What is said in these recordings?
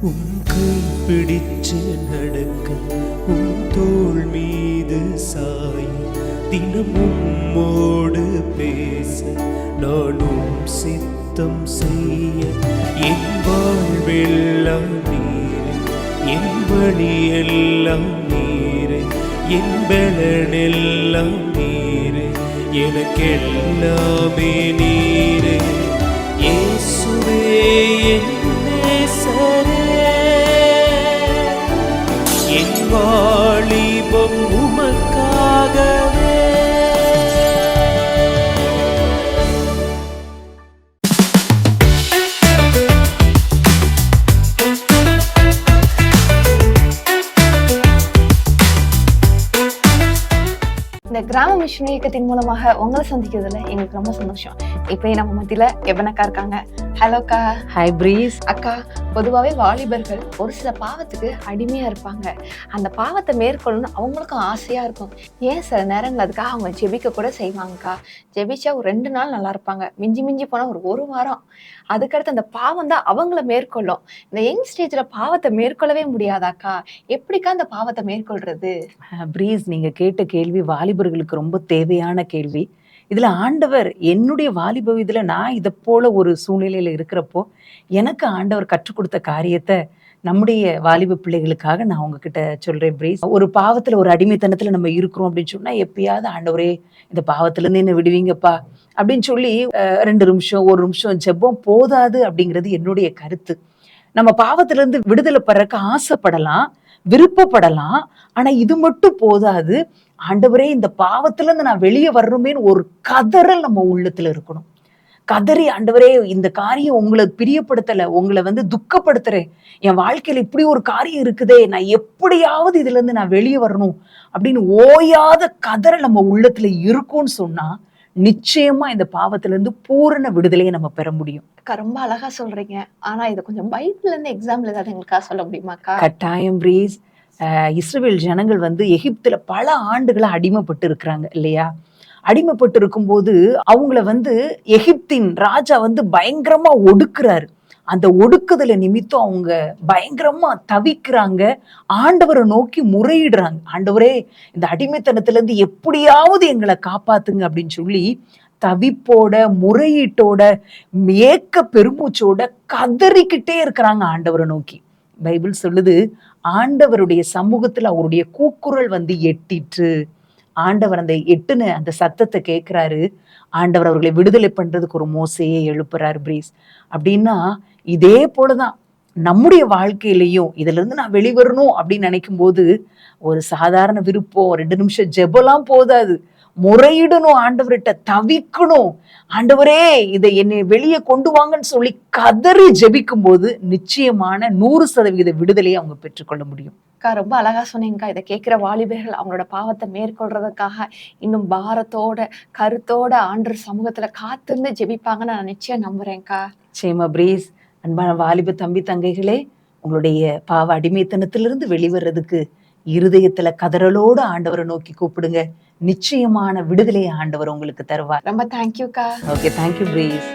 உன் கை பிடிச்சு நடக்க, உன் தோள் மீது சாய, தினமும் உம்மோடு பேச, நானும் சித்தம் செய்ய. என் வாழ்வெல்லாம் நீரே, என் வழியெல்லாம் நீரே, என் பலனெல்லாம் நீரே, எனக்கெல்லாமே நீரே. இயேசுவே என் நேசரே, என் வாலிபம் உமக்காகவே. இந்த கிராம மிஷன் இயக்கத்தின் மூலமாக உங்களை சந்திக்கிறதுல எங்களுக்கு ரொம்ப சந்தோஷம். இப்போ நம்ம மத்தியில எவனக்கா இருக்காங்க. ஹலோக்கா. Hi praise. அக்கா, பொதுவாகவே வாலிபர்கள் ஒரு சில பாவத்துக்கு அடிமையா இருப்பாங்க. அந்த பாவத்தை மேற்கொள்ளணும் அவங்களுக்கும் ஆசையா இருக்கும். ஏன் சில நேரங்கள் அதுக்காக அவங்க ஜெபிக்க கூட செய்வாங்கக்கா. ஜெபிச்சா ஒரு 2 நாள் நல்லா இருப்பாங்க, மிஞ்சி மிஞ்சி போனா ஒரு வாரம். அதுக்கடுத்து அந்த பாவம் தான் அவங்கள மேற்கொள்ளும். இந்த யங் ஸ்டேஜ்ல பாவத்தை மேற்கொள்ளவே முடியாதாக்கா? எப்படிக்கா அந்த பாவத்தை மேற்கொள்றது? பிரீஸ், நீங்க கேட்ட கேள்வி வாலிபர்களுக்கு ரொம்ப தேவையான கேள்வி. இதுல ஆண்டவர் என்னுடைய வாலிப இதுல நான் இதை போல ஒரு சூழ்நிலையில இருக்கிறப்போ எனக்கு ஆண்டவர் கற்றுக் கொடுத்த காரியத்தை நம்முடைய வாலிப பிள்ளைகளுக்காக நான் உங்ககிட்ட சொல்றேன் பிரீஸ். ஒரு பாவத்துல ஒரு அடிமைத்தனத்துல நம்ம இருக்கிறோம் அப்படின்னு சொன்னா எப்பயாவது ஆண்டவரே இந்த பாவத்துல இருந்து என்ன விடுவீங்கப்பா அப்படின்னு சொல்லி 2 நிமிஷம் 1 நிமிஷம் ஜெபம் போதாது அப்படிங்கிறது என்னுடைய கருத்து. நம்ம பாவத்துல இருந்து விடுதலை பெறக்க ஆசைப்படலாம், விருப்பப்படலாம், ஆனா இது மட்டும் போதாது. ஆண்டவரே இந்த பாவத்துல இருந்து நான் வெளியே வரணுமேன்னு ஒரு கதறல் நம்ம உள்ளத்துல இருக்கணும். கதறி, ஆண்டவரே இந்த காரியம் உங்களை பிரியப்படுத்தல, உங்களை துக்கப்படுத்துறேன், என் வாழ்க்கையில இப்படி ஒரு காரியம் இருக்குதே, நான் எப்படியாவது இதுல இருந்து நான் வெளியே வரணும் அப்படின்னு ஓயாத கதறல் நம்ம உள்ளத்துல இருக்கும்னு சொன்னா நிச்சயமா இந்த பாவத்துல இருந்து பூரண விடுதலையை நம்ம பெற முடியும். ரொம்ப அழகா சொல்றீங்க. ஆனா இது கொஞ்சம் பைபிள்ல இருந்து எக்ஸாம்பிள் ஏதாவது எங்களுக்கா சொல்ல முடியுமாக்கா? கட்டாயம் பிரீஸ். இஸ்ரவேல் ஜனங்கள் எகிப்துல பல ஆண்டுகளை அடிமைப்பட்டு இருக்கிறாங்க இல்லையா? அடிமைப்பட்டு இருக்கும்போது அவங்கள எகிப்தின் ராஜா பயங்கரமா ஒடுக்குறாரு. அந்த ஒடுக்குதல நிமித்தம் அவங்க பயங்கரமா தவிக்கிறாங்க, ஆண்டவரை நோக்கி முறையிடுறாங்க. ஆண்டவரே இந்த அடிமைத்தனத்துல இருந்து எப்படியாவது எங்களை காப்பாத்துங்க அப்படின்னு சொல்லி தவிப்போட முறையீட்டோட ஏக்க பெருமூச்சோட கதறிக்கிட்டே இருக்கிறாங்க ஆண்டவரை நோக்கி. பைபிள் சொல்லுது, ஆண்டவருடைய சமூகத்துல அவருடைய கூக்குரல் எட்டிற்று. ஆண்டவர் அந்த எட்டுன்னு அந்த சத்தத்தை கேட்கிறாரு. ஆண்டவர் அவர்களை விடுதலை பண்றதுக்கு ஒரு மோசையை எழுப்புறாரு பிரீஸ். அப்படின்னா இதே போலதான் நம்முடைய வாழ்க்கையிலையும் இதுல இருந்து நான் வெளிவரணும் அப்படின்னு நினைக்கும் போது ஒரு சாதாரண விருப்பம் 2 நிமிஷம் ஜெபலாம் போதாது, முறையிடணும், ஆண்டவர்கிட்ட தவிக்கணும். ஆண்டவரே இதை என்னை வெளியே கொண்டு வாங்கன்னு சொல்லி கதறி ஜெபிக்கும் போது நிச்சயமான 100% விடுதலையை அவங்க பெற்றுக்கொள்ள முடியும். ரொம்ப அழகா சொன்னீங்கக்கா. இதை கேட்கிற வாலிபர்கள் அவங்களோட பாவத்தை மேற்கொள்றதுக்காக இன்னும் பாரத்தோட கருத்தோட ஆண்டவர் சமூகத்துல காத்திருந்து ஜெபிப்பாங்கன்னு நான் நிச்சயம் நம்புறேன்க்கா. சேமா பிரீஸ். அன்பான வாலிப தம்பி தங்கைகளே, உங்களுடைய பாவ அடிமைத்தனத்திலிருந்து வெளிவரதுக்கு இருதயத்துல கதறலோடு ஆண்டவரை நோக்கி கூப்பிடுங்க. நிச்சயமான விடுதலையை ஆண்டவர் உங்களுக்கு தருவார். ரொம்ப தேங்க்யூக்கா. Okay, thank you praise.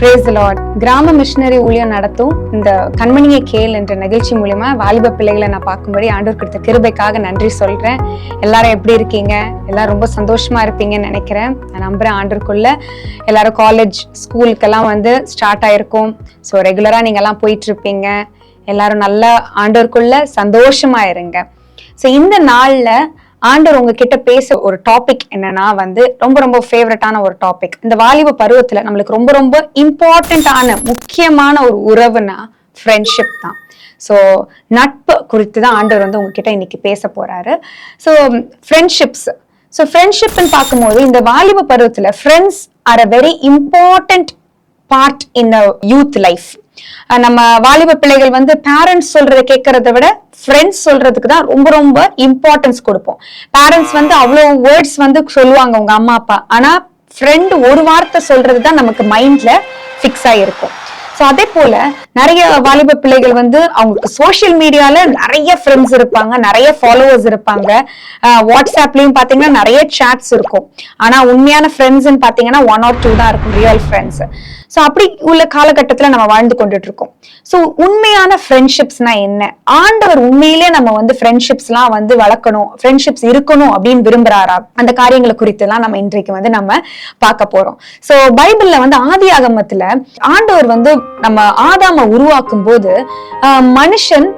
Praise the Lord. கிராம மிஷனரி ஊழியம் நடத்தும் இந்த கண்மணியை கேள் என்ற நிகழ்ச்சி மூலமா வாலிப பிள்ளைகளை நான் பார்க்கும்படி ஆண்டவர் கொடுத்த கிருபைக்காக நன்றி சொல்றேன். எல்லாரும் எப்படி இருக்கீங்க? எல்லாரும் ரொம்ப சந்தோஷமா இருப்பீங்கன்னு நினைக்கிறேன். நான் நம்புறேன் ஆண்டவருக்குள்ள எல்லாரும் காலேஜ் ஸ்கூலுக்கெல்லாம் ஸ்டார்ட் ஆயிருக்கும். ஸோ ரெகுலரா நீங்க எல்லாம் போயிட்டு இருப்பீங்க. எல்லாரும் நல்லா ஆண்டவருக்குள்ள சந்தோஷமா இருங்க. ஸோ இந்த நாள்ல ஆண்டவர் உங்ககிட்ட பேச ஒரு டாபிக் என்னன்னா ரொம்ப ரொம்ப ஃபேவரட்டான ஒரு டாபிக். இந்த வாலிப பருவத்துல நம்மளுக்கு ரொம்ப ரொம்ப இம்பார்ட்டன்டான முக்கியமான ஒரு உறவுனா ஃப்ரெண்ட்ஷிப் தான். ஸோ நட்பு குறித்து தான் ஆண்டவர் உங்ககிட்ட இன்னைக்கு பேச போறாரு. So friendships. ஸோ ஃப்ரெண்ட்ஷிப்னு பார்க்கும்போது இந்த வாலிப பருவத்துல friends are a very important part in youth life. நம்ம வாலிப பிள்ளைகள் வந்து பேரண்ட்ஸ் சொல்றதை கேட்கறத விட ஃப்ரெண்ட்ஸ் சொல்றதுக்கு தான் ரொம்ப ரொம்ப இம்பார்ட்டன்ஸ் கொடுப்போம். பேரண்ட்ஸ் வந்து அவ்வளவு வேர்ட்ஸ் வந்து சொல்லுவாங்க உங்க அம்மா அப்பா, ஆனா ஃப்ரெண்ட் ஒரு வார்த்தை சொல்றதுதான் நமக்கு மைண்ட்ல ஃபிக்ஸ் ஆயிருக்கும். ஸோ அதே போல நிறைய வாலிப பிள்ளைகள் வந்து அவங்களுக்கு சோசியல் மீடியால நிறைய ஃப்ரெண்ட்ஸ் இருப்பாங்க, நிறைய ஃபாலோவர்ஸ் இருப்பாங்க, வாட்ஸ்அப்லயும் பாத்தீங்கன்னா நிறைய சாட்ஸ் இருக்கும். ஆனா உண்மையான ஃப்ரெண்ட்ஸ்ன்னு பாத்தீங்கன்னா 1 or 2 தான் இருக்கும், ரியல் ஃப்ரெண்ட்ஸ். ஸோ அப்படி உள்ள காலகட்டத்துல நம்ம வாழ்ந்து கொண்டுட்டு இருக்கோம். ஸோ உண்மையான ஃப்ரெண்ட்ஷிப்ஸ்னா என்ன? ஆண்டவர் உண்மையிலே நம்ம வந்து ஃப்ரெண்ட்ஷிப்ஸ் எல்லாம் வந்து வளர்க்கணும், ஃப்ரெண்ட்ஷிப்ஸ் இருக்கணும் அப்படின்னு விரும்புறாரா? அந்த காரியங்களை குறித்து எல்லாம் நம்ம இன்றைக்கு வந்து நம்ம பார்க்க போறோம். ஸோ பைபிள்ல வந்து ஆதி ஆகமத்துல ஆண்டவர் வந்து நம்ம ஆதாம உருவாக்கும் போது மனுஷன்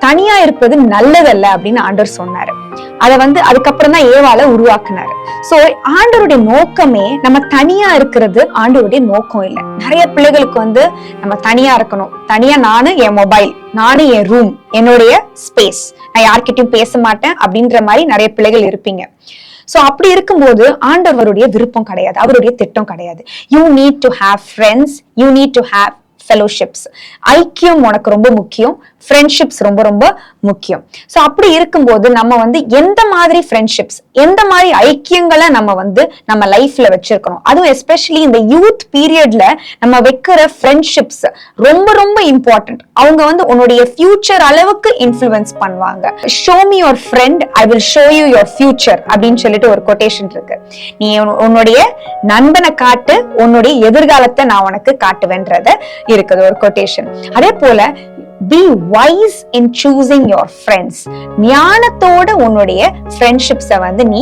தனியா இருப்பது நல்லதல்ல அப்படின்னு ஆண்டவர் சொன்னாரு. அத வந்து அதுக்கப்புறம் தான் ஏவாளை உருவாக்குனாரு. சோ ஆண்டவருடைய நோக்கமே நம்ம தனியா இருக்கிறது ஆண்டவருடைய நோக்கம் இல்லை. நிறைய பிள்ளைகளுக்கு வந்து நம்ம தனியா இருக்கணும், தனியா நானு என் மொபைல், நானு என் ரூம், என்னுடைய ஸ்பேஸ், நான் யார்கிட்டயும் பேச மாட்டேன் அப்படின்ற மாதிரி நிறைய பிள்ளைகள் இருப்பீங்க. சோ அப்படி இருக்கும்போது ஆண்டவருடைய விருப்பம் கிடையாது, அவருடைய திட்டம் கிடையாது. You need to have friends, you need to have fellowships. ஐக்கியம் உனக்கு ரொம்ப முக்கியம், ஃப்ரெண்ட்ஷிப்ஸ் ரொம்ப ரொம்ப முக்கியம். சோ அப்படி இருக்கும்போது நம்ம வந்து எந்த மாதிரி ஃப்ரெண்ட்ஷிப்ஸ், எந்த மாதிரி ஐக்கியங்களை நம்ம வந்து நம்ம லைஃப்ல வச்சிருக்கணும், அதுவும் எஸ்பெஷலி இந்த யூத் பீரியட்ல நம்ம வைக்கிற ஃப்ரெண்ட்ஷிப்ஸ் ரொம்ப ரொம்ப இம்பார்ட்டன்ட். அவங்க வந்து உன்னுடைய ஃபியூச்சர் அளவுக்கு இன்ஃப்ளூயன்ஸ் பண்ணுவாங்க. Show me your friend, I will show you your future அப்படின்னு சொல்லிட்டு ஒரு கொட்டேஷன் இருக்கு. நீ உன்னுடைய நண்பனை காட்டு, உன்னுடைய எதிர்காலத்தை நான் உனக்கு காட்டுவேன்றத இருக்குது ஒரு கொட்டேஷன். அதே போல be wise in choosing your friends. ஞானத்தோட உன்னுடைய ஃப்ரெண்ட்ஷிப்ஸை வந்து நீ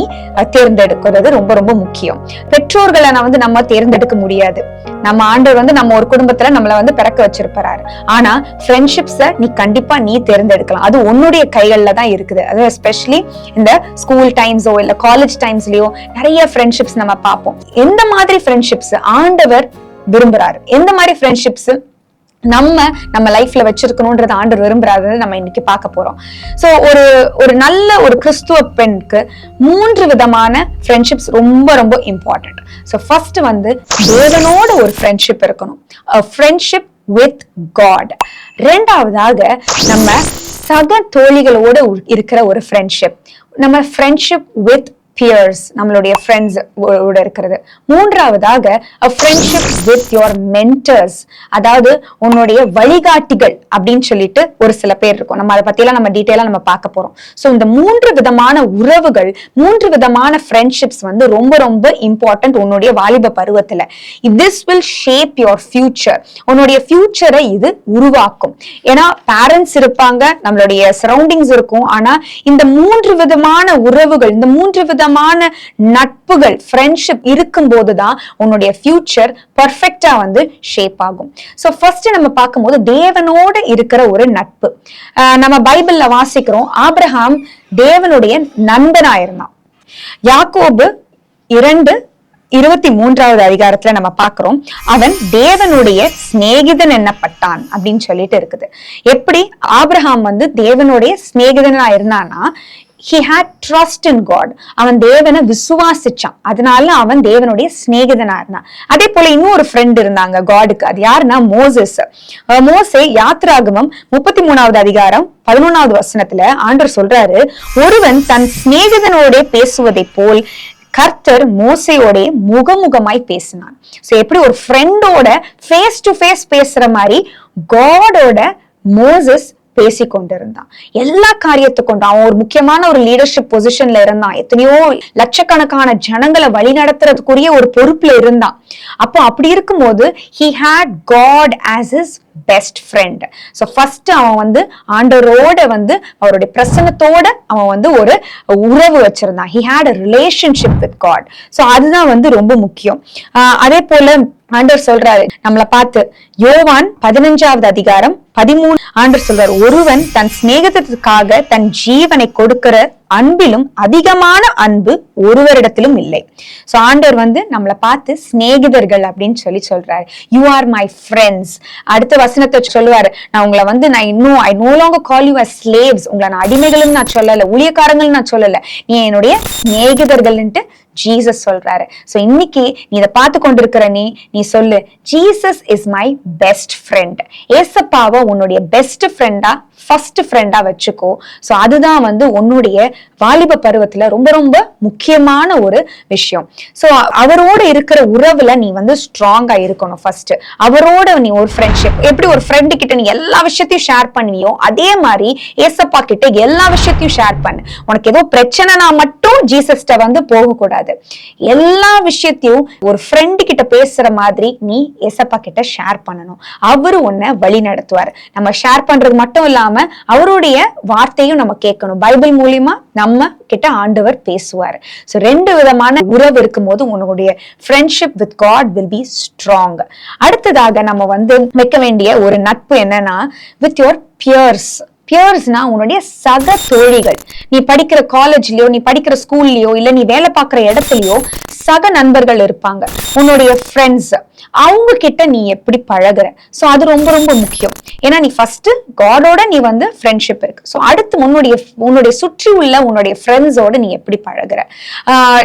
தேர்ந்தெடுக்கிறது ரொம்ப ரொம்ப முக்கியம். பெற்றோர்களை வந்து நம்ம தேர்ந்தெடுக்க முடியாது. நம்ம ஆண்டவர் வந்து நம்ம ஒரு குடும்பத்துல நம்மள வந்து பிறக்க வச்சிருப்பாரு. ஆனா ஃப்ரெண்ட்ஷிப்ஸை நீ கண்டிப்பா நீ தேர்ந்தெடுக்கலாம். அது உன்னுடைய கைகள்ல தான் இருக்குது. அது எஸ்பெஷலி இந்த ஸ்கூல் டைம்ஸோ இல்ல காலேஜ் டைம்ஸ்லயோ நிறைய ஃப்ரெண்ட்ஷிப்ஸ் நம்ம பார்ப்போம். எந்த மாதிரி ஃப்ரெண்ட்ஷிப்ஸ் ஆண்டவர் விரும்புறாரு, எந்த மாதிரி ஃப்ரெண்ட்ஷிப்ஸ் நம்ம லைஃப்ல வச்சிருக்கணும்ன்றது ஆண்டவர் விரும்புறாரு நம்ம இன்னைக்கு பார்க்க போறோம். சோ ஒரு நல்ல ஒரு கிறிஸ்துவ பெண்ணுக்கு 3 விதமான ஃப்ரெண்ட்ஷிப்ஸ் ரொம்ப ரொம்ப இம்பார்ட்டன்ட். சோ ஃபர்ஸ்ட் வந்து தேவனோட ஒரு ஃப்ரெண்ட்ஷிப் இருக்கணும், a friendship with God. ரெண்டாவதாக நம்ம சக தோழிகளோட இருக்கிற ஒரு ஃப்ரெண்ட்ஷிப், நம்ம ஃப்ரெண்ட்ஷிப் வித் பியர்ஸ், நம்மளுடைய ஃப்ரெண்ட்ஸ் ஓட இருக்கிறது. மூன்றாவதாக a friendship with your mentors, அதாவது உன்னுடைய வழிகாட்டிகள் அப்படின்னு சொல்லிட்டு ஒரு சில பேர் இருக்கும். நம்ம அதை பத்தியெல்லாம் நம்ம டீட்டெயிலா நம்ம பார்க்க போறோம். சோ இந்த 3 விதமான உறவுகள், 3 விதமான ஃப்ரெண்ட்ஷிப்ஸ் வந்து ரொம்ப ரொம்ப இம்பார்ட்டன்ட் உன்னுடைய வாலிப பருவத்துல. this will shape your future. உன்னுடைய ஃபியூச்சரை இது உருவாக்கும். ஏன்னா பேரண்ட்ஸ் இருப்பாங்க, நம்மளுடைய சரௌண்டிங்ஸ் இருக்கும். ஆனா இந்த 3 விதமான உறவுகள், இந்த 3 விதமான நட்புகள், ஃப்ரெண்ட்ஷிப் இருக்கும் போதுதான் உன்னுடைய ஃபியூச்சர் பர்ஃபெக்ட்டா வந்து ஷேப் ஆகும். சோ ஃபர்ஸ்ட் நம்ம பார்க்கும்போது தேவனோட இருக்கிற ஒரு நட்பு. நம்ம பைபிள்ல வாசிக்கிறோம், ஆபிரகாம் தேவனுடைய நண்பனா இருந்தான். யாக்கோபு 2:23 அதிகாரத்துல நம்ம பாக்குறோம், அவன் தேவனுடைய சிநேகிதன் என்னப்பட்டான் அப்படின்னு சொல்லிட்டு இருக்குது. எப்படி ஆபிரகாம் வந்து தேவனுடைய சிநேகிதனா இருந்தானா, he had trust in God. அவன் தேவனை விசுவாசிச்சான், அதனால அவன் தேவனுடைய சிநேகிதனா இருந்தான். அதே போல இன்னும் ஒரு ஃப்ரெண்ட் இருந்தாங்க காடுக்கு. அது யாருன்னா மோசஸ். மோசே யாத்ராகமம் 33 அதிகாரம் 11 வசனத்துல ஆண்டவர் சொல்றாரு, ஒருவன் தன் சிநேகிதனோட பேசுவதை போல் கர்த்தர் மோசையோட முகமுகமாய் பேசினான். சோ எப்படி ஒரு ஃப்ரெண்டோட ஃபேஸ் டு ஃபேஸ் பேசுற மாதிரி காடோட மோசஸ் பேசி கொண்டிருந்தான். எல்லா காரியத்தை கொண்டு அவன் ஒரு முக்கியமான ஒரு லீடர்ஷிப் பொசிஷன்ல இருந்தான். எத்தனையோ லட்சக்கணக்கான ஜனங்களை வழி நடத்துறதுக்குரிய ஒரு பொறுப்புல இருந்தான். அப்போ அப்படி இருக்கும்போது he had God as his best friend. So first அவன் வந்து ஆண்டவரோட வந்து அவருடைய பிரசன்னத்தோட அவன் வந்து ஒரு உறவு வச்சிருந்தான். he had a relationship with God. So அதுதான் வந்து ரொம்ப முக்கியம். அதே போல ஆண்டவர் சொல்றாரு நம்மளை பார்த்து, யோவான் 15 அதிகாரம் 13 ஆண்டவர் சொல்றார், ஒருவன் தன் சிநேகிதத்திற்காக தன் ஜீவனை கொடுக்கிற அன்பிலும் அதிகமான அன்பு ஒருவரிடத்திலும் இல்லை. சோ ஆண்டவர் வந்து நம்மளை பார்த்து சிநேகிதர்கள் அப்படின்னு சொல்றாரு. You are my friends. அடுத்த வசனத்தை சொல்லுவாரு, நான் உங்களை வந்து I know longer call you as slaves. உங்களை நான் அடிமைகளும் நான் சொல்லல, ஊழியக்காரங்களும் நான் சொல்லல, நீ என்னுடைய சிநேகிதர்கள்ன்ட்டு ஜீசஸ் சொல்றாரு. சோ இன்னைக்கு நீ இதை பார்த்து கொண்டிருக்கிற நீ சொல்லு, Jesus is my best friend. ஏசப்பாவை உன்னுடைய பெஸ்ட் ஃப்ரெண்டா, ஃபர்ஸ்ட் ஃப்ரெண்டா வச்சுக்கோ. சோ அதுதான் வந்து உன்னுடைய வாலிப பருவத்துல ரொம்ப ரொம்ப முக்கியமான ஒரு விஷயம். சோ அவரோட இருக்கிற உறவுல நீ வந்து ஸ்ட்ராங்கா இருக்கணும். ஃபர்ஸ்ட் அவரோட நீ ஒரு ஃப்ரெண்ட்ஷிப், எப்படி ஒரு ஃப்ரெண்டு கிட்ட நீ எல்லா விஷயத்தையும் ஷேர் பண்ணுவியோ அதே மாதிரி ஏசப்பா கிட்ட எல்லா விஷயத்தையும் ஷேர் பண்ணு. உனக்கு ஏதோ பிரச்சனைனா மட்டும் ஜீசஸ்ட வந்து போகக்கூடாது. எல்லா விஷயத்தையும் ஒரு ஃப்ரெண்டு கிட்ட பேசுற மாதிரி நீ ஏசப்பா கிட்ட ஷேர் பண்ணணும். அவரு உன்னை வழி நடத்துவார். நம்ம ஷேர் பண்றது மட்டும் இல்லாம அவருடைய வார்த்தையும் நம்ம கேட்கணும். பைபிள் மூலியமா நம்ம கிட்ட ஆண்டவர் பேசுவார். சோ 2 விதமான உறவு இருக்கும்போது உன்னுடைய friendship with God will be strong. அடுத்ததாக நம்ம வந்து வைக்க வேண்டிய ஒரு நட்பு என்னன்னா, வித் யுவர் பியர்ஸ். பியர்ஸ்னா உன்னுடைய சக தோழிகள். நீ படிக்கிற காலேஜ்லயோ, நீ படிக்கிற ஸ்கூல்லயோ, இல்ல நீ வேலை பார்க்கிற இடத்துலயோ சக நண்பர்கள் இருப்பாங்க, உன்னுடைய ஃப்ரெண்ட்ஸ். அவங்க கிட்ட நீ எப்படி பழகுற, சோ அது ரொம்ப ரொம்ப முக்கியம். ஏன்னா நீ ஃபர்ஸ்ட் காடோட நீ வந்து ஃப்ரெண்ட்ஷிப் இருக்கு. சோ அடுத்து உன்னுடைய சுற்றி உள்ள உன்னுடைய ஃப்ரெண்ட்ஸோட நீ எப்படி பழகுற,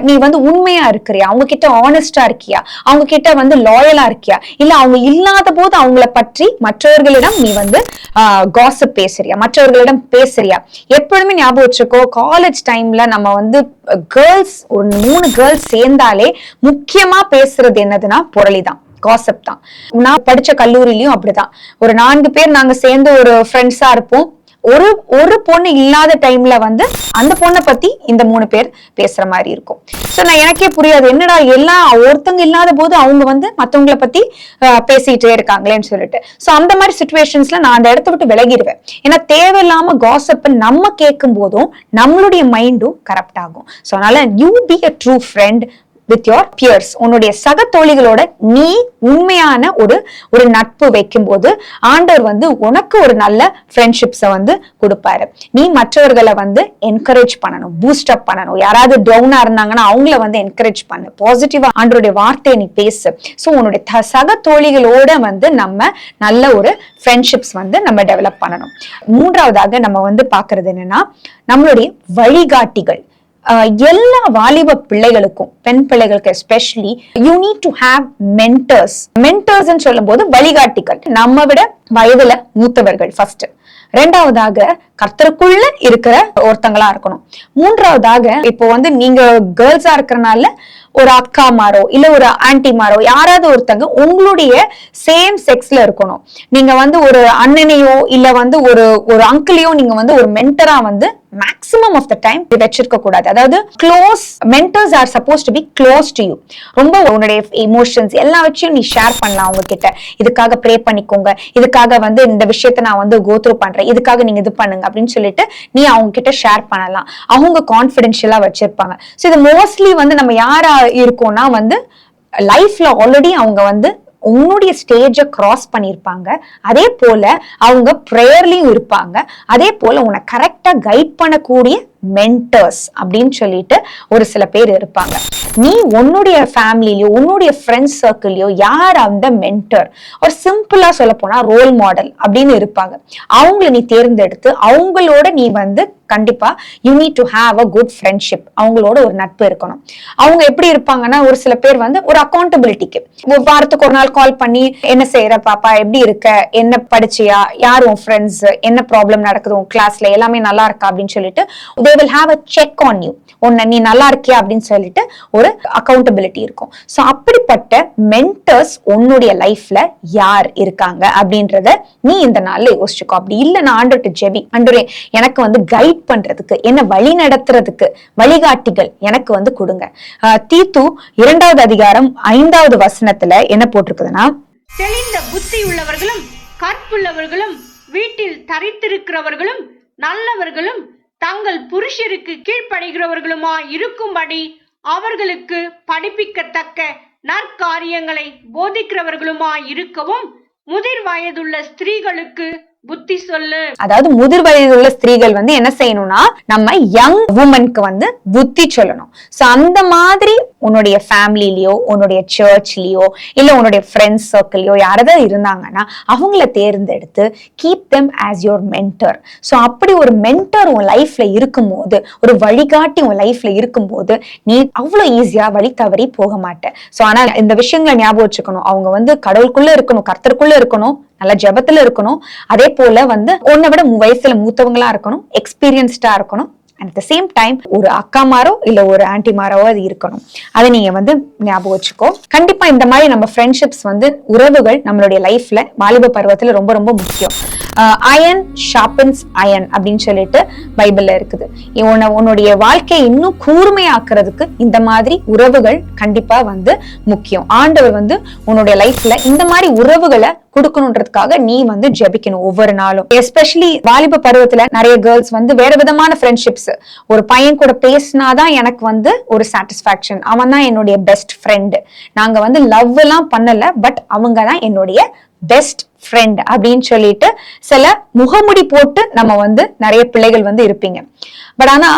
நீ வந்து உண்மையா இருக்கிறியா, அவங்க கிட்ட ஆனஸ்டா இருக்கியா, அவங்க கிட்ட வந்து லாயலா இருக்கியா, இல்ல அவங்க இல்லாத போது அவங்கள பற்றி மற்றவர்களிடம் நீ வந்து காசிப் பேசுறியா, மற்றவர்களிடம் பேசுறியா. எப்பொழுதுமே ஞாபகம் வச்சுக்கோ, காலேஜ் டைம்ல நம்ம வந்து கேர்ள்ஸ் ஒரு 3 கேர்ள்ஸ் சேர்ந்தாலே முக்கியமா பேசுறது என்னதுன்னா புரளிதான், காசிப் தான். நான் படிச்ச கல்லூரியிலயும் அப்படிதான். ஒரு 4 பேர் நாங்க சேர்ந்து ஒரு ஃப்ரெண்ட்ஸா இருப்போம். ஒரு பொண்ணு இல்லாத டைம்ல வந்து அந்த பொண்ணை பத்தி இந்த 3 பேர் பேசுற மாதிரி இருக்கும். சோ நான் எனக்கே புரியாது, என்னடா எல்லாம் ஒருத்தங்க இல்லாத போது அவங்க வந்து மத்தவங்களை பத்தி பேசிட்டே இருக்காங்களேன்னு சொல்லிட்டு. சோ அந்த மாதிரி சிச்சுவேஷன்ஸ்ல நான் அந்த இடத்த விட்டு விலகிடுவேன். ஏன்னா தேவையில்லாம காசிப் நம்ம கேட்கும் போதும் நம்மளுடைய மைண்டும் கரப்ட் ஆகும். சோ அதனால you be a true friend with your peers. உன்னுடைய சக தோழிகளோட நீ உண்மையான ஒரு நட்பு வைக்கும் போது ஆண்டவர் வந்து உனக்கு ஒரு நல்ல ஃப்ரெண்ட்ஷிப்ஸை வந்து கொடுப்பாரு. நீ மற்றவர்களை வந்து என்கரேஜ் பண்ணணும், பூஸ்ட் அப் பண்ணணும். யாராவது டவுனா இருந்தாங்கன்னா அவங்கள வந்து என்கரேஜ் பண்ணு, பாசிட்டிவா ஆண்டவருடைய வார்த்தையை நீ பேசு. ஸோ உன்னுடைய சக தோழிகளோட வந்து நம்ம நல்ல ஒரு ஃப்ரெண்ட்ஷிப்ஸ் வந்து நம்ம டெவலப் பண்ணணும். 3வதாக நம்ம வந்து பாக்குறது என்னன்னா, நம்மளுடைய வழிகாட்டிகள். எல்லா வாலிப பிள்ளைகளுக்கும், பெண் பிள்ளைகளுக்கு especially, you need to have mentors. Mentors சொல்லும் போது வழிகாட்டிகள், நம்ம விட வயதுல மூத்தவர்கள் ஃபர்ஸ்ட். 2வதாக கர்த்தருக்குள்ள இருக்கிற ஒருத்தங்களா இருக்கணும். 3வதாக இப்போ வந்து நீங்க கேர்ள்ஸா இருக்கிறனால ஒரு அக்கா மாரோ இல்ல ஒரு ஆன்டி மாரோ யாராவது ஒருத்தங்க உங்களுடைய சேம் செக்ஸ்ல இருக்கணும். நீங்க வந்து ஒரு அண்ணனையோ இல்ல வந்து ஒரு அங்கிளையோ நீங்க வந்து ஒரு மென்டரா வந்து மேக்ஸிமம் ஆஃப் த டைம் வச்சிருக்க கூடாது. அதாவது close mentors are suppose to be close to you. ரொம்ப உன்னுடைய எமோஷன்ஸ் எல்லா வச்சும் நீ ஷேர் பண்ணலாம் அவங்க கிட்ட. இதுக்காக ப்ரே பண்ணிக்கோங்க, இதுக்காக வந்து இந்த விஷயத்த நான் வந்து கோ த்ரூ பண்றேன், இதுக்காக நீங்க இது பண்ணுங்க அப்படின்னு சொல்லிட்டு நீ அவங்க கிட்ட ஷேர் பண்ணலாம். அவங்க கான்பிடென்ஷியலா வச்சிருப்பாங்க. ஸோ இது மோஸ்ட்லி வந்து நம்ம யாரா இருக்கோம்னா வந்து லைஃப்ல ஆல்ரெடி அவங்க வந்து உன்னுடைய ஸ்டேஜை கிராஸ் பண்ணிருப்பாங்க. அதே போல அவங்க ப்ரேயர்லயும் இருப்பாங்க. அதே போல உன்னை கரெக்டா கைட் பண்ணக்கூடிய மென்டர்ஸ் அப்படின்னு சொல்லிட்டு ஒரு சில பேர் இருப்பாங்க. நீ உன்னுடைய ஃபேமிலிலயோ உன்னுடைய ஃப்ரெண்ட்ஸ் சர்க்கிள்லயோ யார் அந்த மென்டர், ஒரு சிம்பிளா சொல்ல போனா ரோல் மாடல் அப்படின்னு இருப்பாங்க. அவங்கள நீ தேர்ந்தெடுத்து அவங்களோட நீ வந்து கண்டிப்பா you need to have a good friendship. அவங்களோட ஒரு நட்பு இருக்கணும். அவங்க எப்படி இருப்பாங்கன்னா, ஒரு சில பேர் வந்து ஒரு அக்கௌண்டபிலிட்டிக்கு வாரத்துக்கு ஒரு நாள் கால் பண்ணி என்ன செய்யற பாப்பா, எப்படி இருக்க, என்ன படிச்சியா, யார் உன் ஃப்ரெண்ட்ஸ், என்ன ப்ராப்ளம் நடக்குது உன் கிளாஸ்ல, எல்லாமே நல்லா இருக்கா அப்படின்னு சொல்லிட்டு they will have a check on you. நீ நல்லா இருக்கியா அப்படின்னு சொல்லிட்டு ஒரு அக்கௌண்டபிலிட்டி இருக்கும். சோ அப்படிப்பட்ட மென்டர்ஸ் உன்னுடைய லைஃப்ல யார் இருக்காங்க அப்படின்றத நீ இந்த நாள்ல யோசிச்சுக்கோ. அப்படி இல்ல, நான் ஆண்டவர்ட்ட ஜெபி, ஆண்டவரே எனக்கு வந்து கைட் பண்றதுக்கு, என்ன வழி நடத்துறதுக்கு வழிகாட்டிகள் எனக்கு வந்து கொடுங்க. தீத்து 2வது அதிகாரம் 5வது வசனத்துல என்ன போட்டிருக்குதுன்னா, தெளிந்த புத்தி உள்ளவர்களும் கற்புள்ளவர்களும் வீட்டில் தரித்திருக்கிறவர்களும் நல்லவர்களும் தங்கள் புருஷருக்கு கீழ்ப்படுகிறவர்களுமா இருக்கும்படி அவர்களுக்கு படிப்பிக்கத்தக்க நற்காரியங்களை போதிக்கிறவர்களுமா இருக்கவும், முதிர் வயதுள்ள ஸ்திரீகளுக்கு புத்தி சொல்லு. அதாவது முதிர் வயதில் உள்ள ஸ்திரீகள் வந்து என்ன செய்யணும்னா நம்ம யங் உமனுக்கு வந்து புத்தி சொல்லணும். சோ அந்த மாதிரி உன்னுடைய ஃபேமிலிலயோ உன்னுடைய சர்ச்லயோ இல்ல உன்னுடைய ஃப்ரெண்ட்ஸ் சர்க்கிள்லயோ யாராவது இருந்தாங்கன்னா அவங்கள தேர்ந்தெடுத்து keep them as your mentor. So அப்படி ஒரு மென்டர் உன் லைஃப்ல இருக்கும்போது, ஒரு வழிகாட்டி உன் லைஃப்ல இருக்கும்போது நீ அவ்வளவு ஈஸியா வழி தவறி போக மாட்ட. சோ ஆனா இந்த விஷயங்களை ஞாபகம் வச்சுக்கணும். அவங்க வந்து கடவுளுக்குள்ள இருக்கணும், கர்த்தருக்குள்ள இருக்கணும், நல்ல ஜெபத்துல இருக்கணும். அதே போல வந்து உன்னை விட வயசுல மூத்தவங்களா இருக்கணும், எக்ஸ்பீரியன்ஸ்டா இருக்கணும். அட் த சேம் டைம் ஒரு அக்காமாரோ இல்ல ஒரு ஆன்டிமாரோ அது இருக்கணும். அதை நீங்க வந்து ஞாபகம் வச்சுக்கோ. கண்டிப்பா இந்த மாதிரி நம்ம ஃப்ரெண்ட்ஷிப்ஸ் வந்து உறவுகள் நம்மளுடைய லைஃப்ல வாலிப பருவத்துல ரொம்ப ரொம்ப முக்கியம். அயன் ஷார்பன்ஸ் அயன் அப்படின்னு சொல்லிட்டு பைபிள்ல இருக்குது. உன்னுடைய வாழ்க்கையை இன்னும் கூர்மையாக்குறதுக்கு இந்த மாதிரி உறவுகள் கண்டிப்பா வந்து முக்கியம். ஆண்டவர் வந்து உன்னுடைய லைஃப்ல இந்த மாதிரி உறவுகளை கொடுக்கணுன்றதுக்காக நீ வந்து ஜெபிக்கணும் ஒவ்வொரு நாளும். எஸ்பெஷலி வாலிப பருவத்துல நிறைய கேர்ள்ஸ் வந்து வேற விதமான ஃப்ரெண்ட்ஷிப்ஸ். ஒரு பையன் கூட பேசினாதான் எனக்கு வந்து ஒரு சாட்டிஸ்பாக்சன், அவன் தான் என்னுடைய பெஸ்ட் ஃப்ரெண்டு. நாங்க வந்து லவ் எல்லாம் பண்ணல, பட் அவங்க தான் என்னுடைய பெஸ்ட் ஃப்ரெண்ட் அப்படின்னு சொல்லிட்டு சில முகமுடி போட்டு நம்ம வந்து நிறைய பிள்ளைகள் வந்து இருப்பீங்க. பட் ஆனா